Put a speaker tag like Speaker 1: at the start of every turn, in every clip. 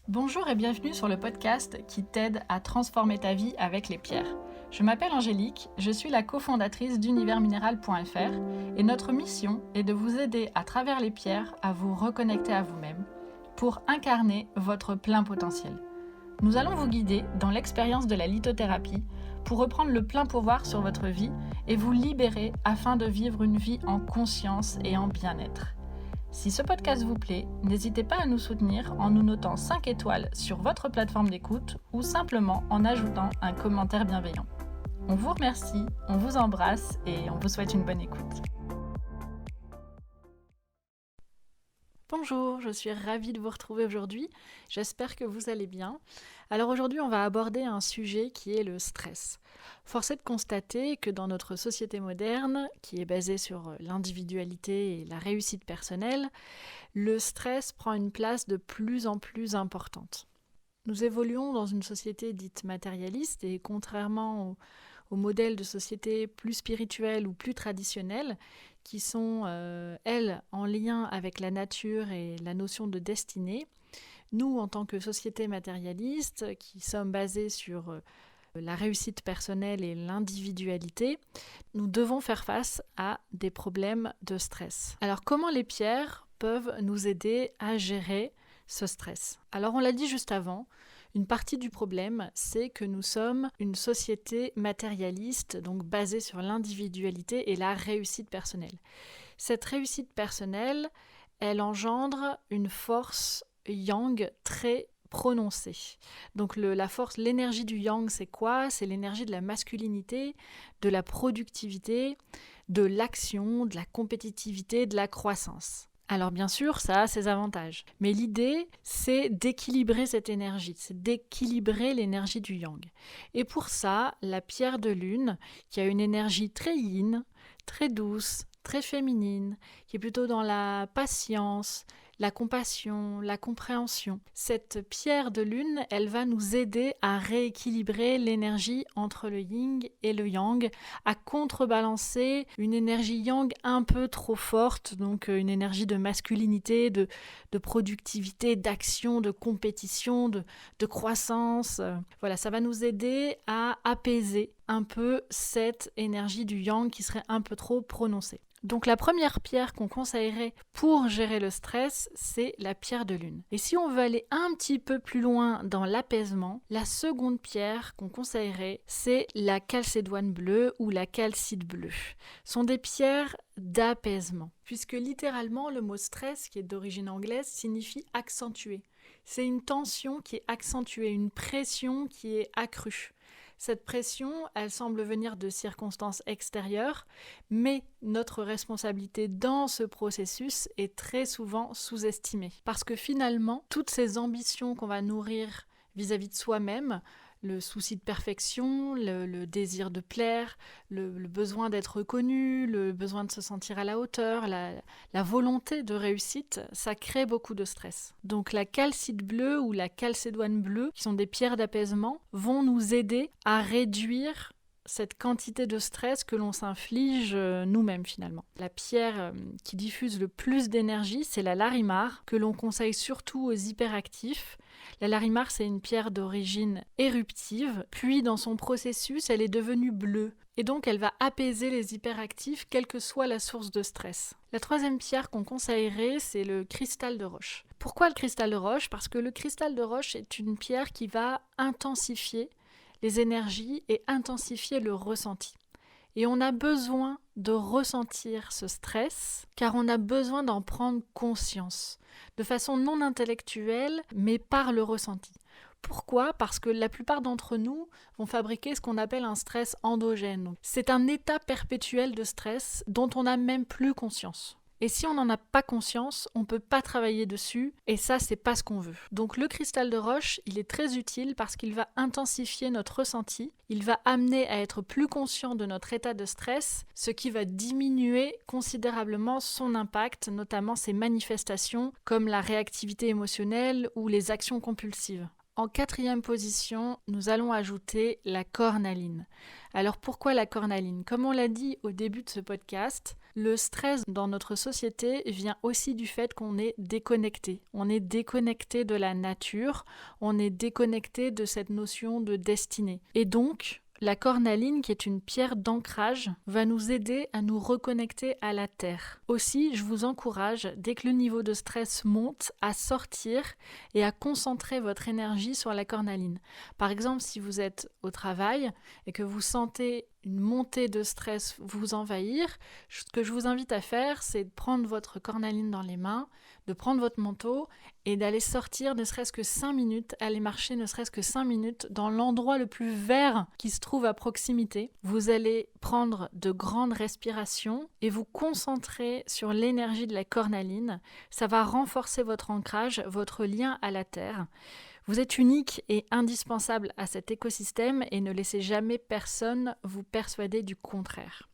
Speaker 1: Bonjour et bienvenue sur le podcast qui t'aide à transformer ta vie avec les pierres. Je m'appelle Angélique, je suis la cofondatrice d'universminéral.fr et notre mission est de vous aider à travers les pierres à vous reconnecter à vous-même pour incarner votre plein potentiel. Nous allons vous guider dans l'expérience de la lithothérapie pour reprendre le plein pouvoir sur votre vie et vous libérer afin de vivre une vie en conscience et en bien-être. Si ce podcast vous plaît, n'hésitez pas à nous soutenir en nous notant 5 étoiles sur votre plateforme d'écoute ou simplement en ajoutant un commentaire bienveillant. On vous remercie, on vous embrasse et on vous souhaite une bonne écoute. Bonjour, je suis ravie de vous retrouver aujourd'hui. J'espère que vous allez bien. Alors aujourd'hui, on va aborder un sujet qui est le stress. Force est de constater que dans notre société moderne, qui est basée sur l'individualité et la réussite personnelle, le stress prend une place de plus en plus importante. Nous évoluons dans une société dite matérialiste et contrairement aux modèles de société plus spirituels ou plus traditionnels, qui sont, elles, en lien avec la nature et la notion de destinée, nous, en tant que société matérialiste, qui sommes basés sur la réussite personnelle et l'individualité, nous devons faire face à des problèmes de stress. Alors, comment les pierres peuvent nous aider à gérer ce stress ? Alors, on l'a dit juste avant, une partie du problème, c'est que nous sommes une société matérialiste, donc basée sur l'individualité et la réussite personnelle. Cette réussite personnelle, elle engendre une force yang très prononcée. Donc la force, l'énergie du yang, c'est quoi ? C'est l'énergie de la masculinité, de la productivité, de l'action, de la compétitivité, de la croissance. Alors bien sûr, ça a ses avantages. Mais l'idée, c'est d'équilibrer cette énergie, c'est d'équilibrer l'énergie du yang. Et pour ça, la pierre de lune, qui a une énergie très yin, très douce, très féminine, qui est plutôt dans la patience, la compassion, la compréhension. Cette pierre de lune, elle va nous aider à rééquilibrer l'énergie entre le yin et le yang, à contrebalancer une énergie yang un peu trop forte, donc une énergie de masculinité, de productivité, d'action, de compétition, de croissance. Voilà, ça va nous aider à apaiser un peu cette énergie du yang qui serait un peu trop prononcée. Donc la première pierre qu'on conseillerait pour gérer le stress, c'est la pierre de lune. Et si on veut aller un petit peu plus loin dans l'apaisement, la seconde pierre qu'on conseillerait, c'est la calcédoine bleue ou la calcite bleue. Ce sont des pierres d'apaisement, puisque littéralement le mot stress, qui est d'origine anglaise, signifie accentuer. C'est une tension qui est accentuée, une pression qui est accrue. Cette pression, elle semble venir de circonstances extérieures, mais notre responsabilité dans ce processus est très souvent sous-estimée. Parce que finalement, toutes ces ambitions qu'on va nourrir vis-à-vis de soi-même, le souci de perfection, le désir de plaire, le besoin d'être reconnu, le besoin de se sentir à la hauteur, la volonté de réussite, ça crée beaucoup de stress. Donc la calcite bleue ou la calcédoine bleue, qui sont des pierres d'apaisement, vont nous aider à réduire cette quantité de stress que l'on s'inflige nous-mêmes finalement. La pierre qui diffuse le plus d'énergie, c'est la larimar, que l'on conseille surtout aux hyperactifs. La larimar, c'est une pierre d'origine éruptive, puis dans son processus, elle est devenue bleue. Et donc, elle va apaiser les hyperactifs, quelle que soit la source de stress. La troisième pierre qu'on conseillerait, c'est le cristal de roche. Pourquoi le cristal de roche ? Parce que le cristal de roche est une pierre qui va intensifier les énergies et intensifier le ressenti. Et on a besoin de ressentir ce stress, car on a besoin d'en prendre conscience, de façon non intellectuelle, mais par le ressenti. Pourquoi ? Parce que la plupart d'entre nous vont fabriquer ce qu'on appelle un stress endogène. C'est un état perpétuel de stress dont on n'a même plus conscience. Et si on n'en a pas conscience, on ne peut pas travailler dessus, et ça, c'est pas ce qu'on veut. Donc le cristal de roche, il est très utile parce qu'il va intensifier notre ressenti, il va amener à être plus conscient de notre état de stress, ce qui va diminuer considérablement son impact, notamment ses manifestations comme la réactivité émotionnelle ou les actions compulsives. En quatrième position, nous allons ajouter la cornaline. Alors pourquoi la cornaline ? Comme on l'a dit au début de ce podcast, Le stress dans notre société vient aussi du fait qu'on est déconnecté. On est déconnecté de la nature, on est déconnecté de cette notion de destinée. Et donc, la cornaline, qui est une pierre d'ancrage, va nous aider à nous reconnecter à la terre. Aussi, je vous encourage, dès que le niveau de stress monte, à sortir et à concentrer votre énergie sur la cornaline. Par exemple, si vous êtes au travail et que vous sentez une montée de stress vous envahir, ce que je vous invite à faire, c'est de prendre votre cornaline dans les mains, de prendre votre manteau et d'aller sortir ne serait-ce que 5 minutes, aller marcher ne serait-ce que 5 minutes dans l'endroit le plus vert qui se trouve à proximité. Vous allez prendre de grandes respirations et vous concentrer sur l'énergie de la cornaline. Ça va renforcer votre ancrage, votre lien à la terre. Vous êtes unique et indispensable à cet écosystème et ne laissez jamais personne vous persuader du contraire.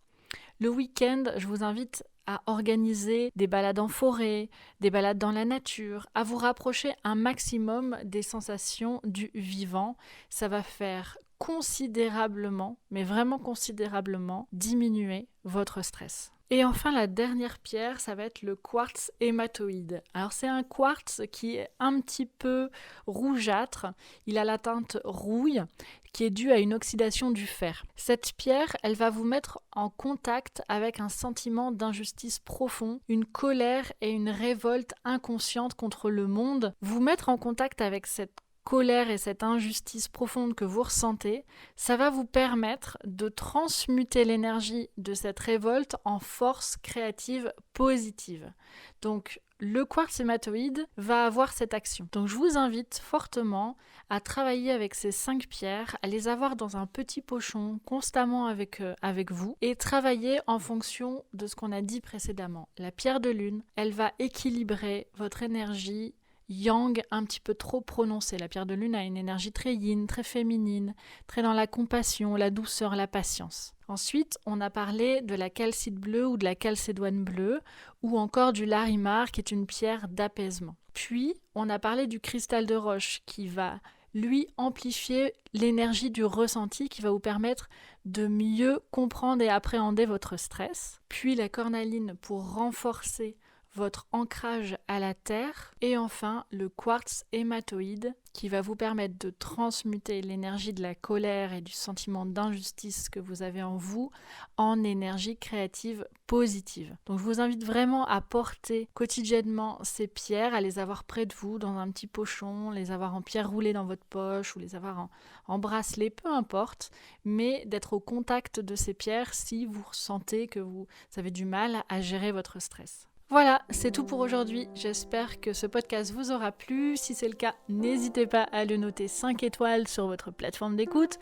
Speaker 1: Le week-end, je vous invite à organiser des balades en forêt, des balades dans la nature, à vous rapprocher un maximum des sensations du vivant. Ça va faire considérablement, mais vraiment considérablement, diminuer votre stress. Et enfin, la dernière pierre, ça va être le quartz hématoïde. Alors c'est un quartz qui est un petit peu rougeâtre, il a la teinte rouille, qui est due à une oxydation du fer. Cette pierre, elle va vous mettre en contact avec un sentiment d'injustice profond, une colère et une révolte inconsciente contre le monde. Vous mettre en contact avec cette colère et cette injustice profonde que vous ressentez, ça va vous permettre de transmuter l'énergie de cette révolte en force créative positive. Donc, le quartz hématoïde va avoir cette action. Donc, je vous invite fortement à travailler avec ces 5 pierres, à les avoir dans un petit pochon constamment avec vous et travailler en fonction de ce qu'on a dit précédemment. La pierre de lune, elle va équilibrer votre énergie yang un petit peu trop prononcée. La pierre de lune a une énergie très yin, très féminine, très dans la compassion, la douceur, la patience. Ensuite, on a parlé de la calcite bleue ou de la calcédoine bleue ou encore du larimar qui est une pierre d'apaisement. Puis, on a parlé du cristal de roche qui va lui amplifier l'énergie du ressenti qui va vous permettre de mieux comprendre et appréhender votre stress. Puis la cornaline pour renforcer votre ancrage à la terre et enfin le quartz hématoïde qui va vous permettre de transmuter l'énergie de la colère et du sentiment d'injustice que vous avez en vous en énergie créative positive. Donc je vous invite vraiment à porter quotidiennement ces pierres, à les avoir près de vous dans un petit pochon, les avoir en pierre roulée dans votre poche ou les avoir en bracelet, peu importe, mais d'être au contact de ces pierres si vous ressentez que vous avez du mal à gérer votre stress. Voilà, c'est tout pour aujourd'hui. J'espère que ce podcast vous aura plu. Si c'est le cas, n'hésitez pas à le noter 5 étoiles sur votre plateforme d'écoute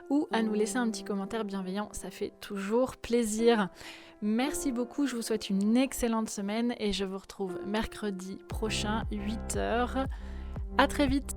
Speaker 1: ou à nous laisser un petit commentaire bienveillant. Ça fait toujours plaisir. Merci beaucoup, je vous souhaite une excellente semaine et je vous retrouve mercredi prochain, 8h. À très vite.